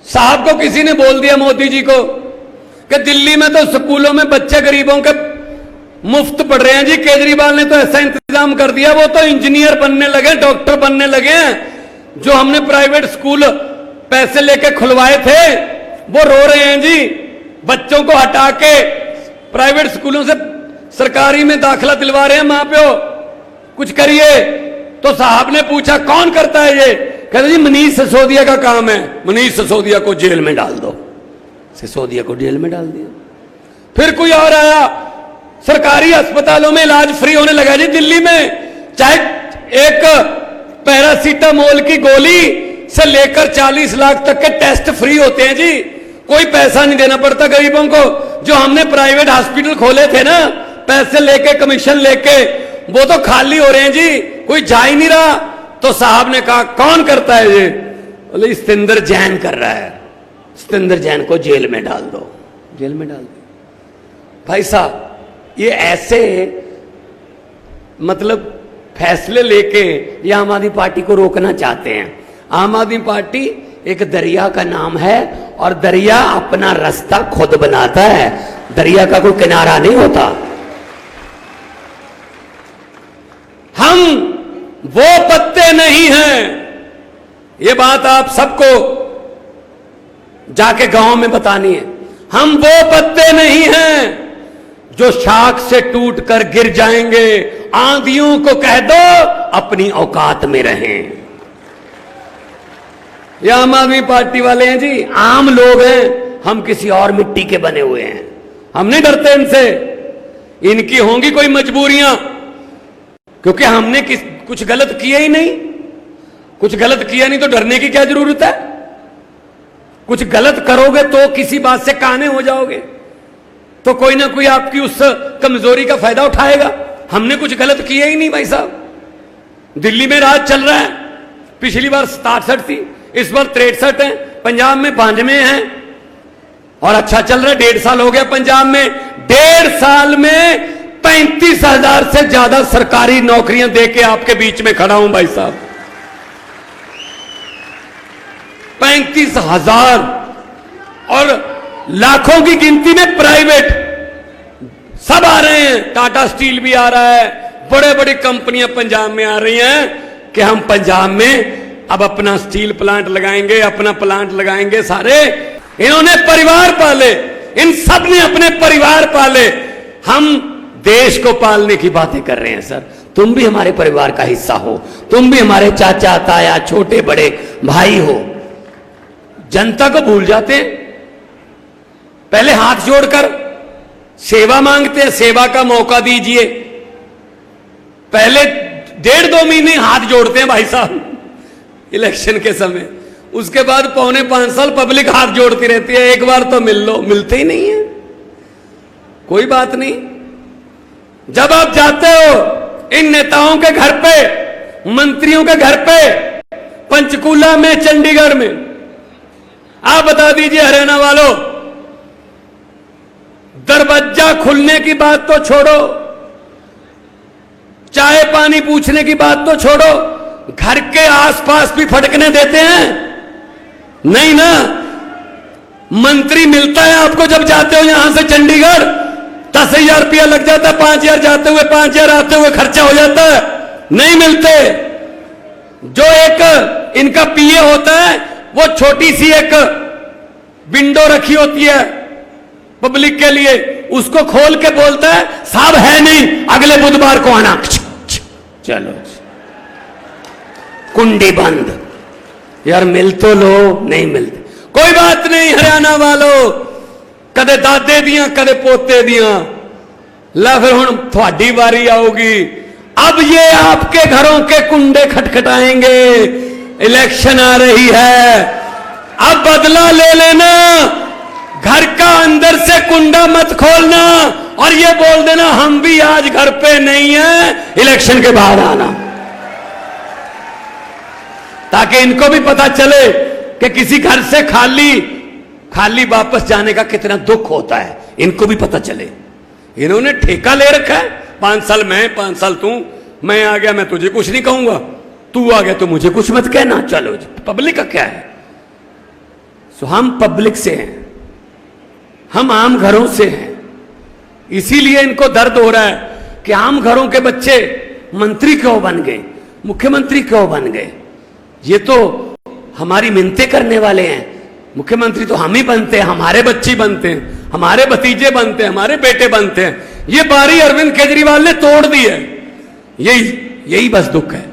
साहब को किसी ने बोल दिया, मोदी जी को, कि दिल्ली में तो स्कूलों में बच्चे गरीबों के मुफ्त पढ़ रहे हैं जी, केजरीवाल ने तो ऐसा इंतजाम कर दिया, वो तो इंजीनियर बनने लगे, डॉक्टर बनने लगे हैं। जो हमने प्राइवेट स्कूल पैसे लेके खुलवाए थे वो रो रहे हैं जी। बच्चों को हटा के प्राइवेट स्कूलों से सरकारी में दाखिला दिलवा रहे हैं मां प्यो, कुछ करिए। तो साहब ने पूछा कौन करता है ये? कहते जी मनीष सिसोदिया का काम है, मनीष सिसोदिया को जेल में डाल दो। सिसोदिया को जेल में डाल दिया। फिर कोई और आया, सरकारी अस्पतालों में इलाज फ्री होने लगा जी दिल्ली में। चाहे एक पैरासीटामोल की गोली से लेकर 40 लाख तक के टेस्ट फ्री होते हैं जी, कोई पैसा नहीं देना पड़ता गरीबों को। जो हमने प्राइवेट हॉस्पिटल खोले थे ना, पैसे लेके, कमीशन लेके, वो तो खाली हो रहे हैं जी, कोई जा ही नहीं रहा। तो साहब ने कहा कौन करता है ये? बोले सतेंद्र जैन कर रहा है, सतेंद्र जैन को जेल में डाल दो, जेल में डाल दो। भाई साहब ये ऐसे मतलब फैसले लेके ये आम आदमी पार्टी को रोकना चाहते हैं। आम आदमी पार्टी एक दरिया का नाम है और दरिया अपना रास्ता खुद बनाता है, दरिया का कोई किनारा नहीं होता। हम वो पत्ते नहीं हैं, ये बात आप सबको जाके गांव में बतानी है। हम वो पत्ते नहीं हैं जो शाख से टूटकर गिर जाएंगे। आंधियों को कह दो अपनी औकात में रहें। ये आम आदमी पार्टी वाले हैं जी, आम लोग हैं, हम किसी और मिट्टी के बने हुए हैं, हम नहीं डरते इनसे। इनकी होंगी कोई मजबूरियां, क्योंकि हमने कुछ गलत किया ही नहीं। कुछ गलत किया नहीं तो डरने की क्या जरूरत है? कुछ गलत करोगे तो किसी बात से काने हो जाओगे, तो कोई ना कोई आपकी उस कमजोरी का फायदा उठाएगा। हमने कुछ गलत किया ही नहीं भाई साहब। दिल्ली में राज चल रहा है, पिछली बार 67 थी, इस बार 63 है, पंजाब में 92 है और अच्छा चल रहा है। 1.5 साल हो गया पंजाब में, 1.5 साल में 35,000 से ज्यादा सरकारी नौकरियां देके आपके बीच में खड़ा हूं भाई साहब। 35,000 और लाखों की गिनती में प्राइवेट सब आ रहे हैं। टाटा स्टील भी आ रहा है, बड़े बड़ी कंपनियां पंजाब में आ रही हैं कि हम पंजाब में अब अपना स्टील प्लांट लगाएंगे, अपना प्लांट लगाएंगे। सारे इन्होंने परिवार पाले, इन सब ने अपने परिवार पाले। हम देश को पालने की बातें कर रहे हैं सर। तुम भी हमारे परिवार का हिस्सा हो, तुम भी हमारे चाचा ताया छोटे बड़े भाई हो। जनता को भूल जाते हैं, पहले हाथ जोड़कर सेवा मांगते हैं, सेवा का मौका दीजिए। पहले 1.5-2 महीने हाथ जोड़ते हैं भाई साहब इलेक्शन के समय, उसके बाद 4.25 साल पब्लिक हाथ जोड़ती रहती है, एक बार तो मिल लो, मिलते ही नहीं है। कोई बात नहीं, जब आप जाते हो इन नेताओं के घर पे, मंत्रियों के घर पे, पंचकूला में, चंडीगढ़ में, आप बता दीजिए हरियाणा वालों, दरवाजा खुलने की बात तो छोड़ो, चाय पानी पूछने की बात तो छोड़ो, घर के आसपास भी फटकने देते हैं? नहीं ना। मंत्री मिलता है आपको जब जाते हो यहां से चंडीगढ़, 10,000 रुपया लग जाता है, 5,000 जाते हुए, 5,000 आते हुए खर्चा हो जाता है। नहीं मिलते। जो एक इनका पीए होता है, वो छोटी सी एक विंडो रखी होती है पब्लिक के लिए, उसको खोल के बोलता है साहब है नहीं, अगले बुधवार को आना। चलो कुंडी बंद। यार मिल तो लो, नहीं मिलते। कोई बात नहीं हरियाणा वालों, कदे दादे दियां कदे पोते दियां, ला फिर हुण थोड़ी बारी आऊगी। अब ये आपके घरों के कुंडे खटखटाएंगे। इलेक्शन आ रही है, अब बदला ले लेना। घर का अंदर से कुंडा मत खोलना और ये बोल देना हम भी आज घर पे नहीं है, इलेक्शन के बाद आना, ताकि इनको भी पता चले कि किसी घर से खाली वापस जाने का कितना दुख होता है। इनको भी पता चले। इन्होंने ठेका ले रखा है, 5 साल मैं, 5 साल तू, मैं आ गया मैं तुझे कुछ नहीं कहूंगा, तू आ गया तो मुझे कुछ मत कहना। चलो जी, पब्लिक का क्या है? सो हम पब्लिक से हैं, हम आम घरों से हैं, इसीलिए इनको दर्द हो रहा है कि आम घरों के बच्चे मंत्री क्यों बन गए, मुख्यमंत्री क्यों बन गए। ये तो हमारी मिन्नतें करने वाले हैं, मुख्यमंत्री तो हम ही बनते हैं, हमारे बच्चे बनते हैं, हमारे भतीजे बनते हैं, हमारे बेटे बनते हैं। ये बारी अरविंद केजरीवाल ने तोड़ दी है। यही बस दुख है।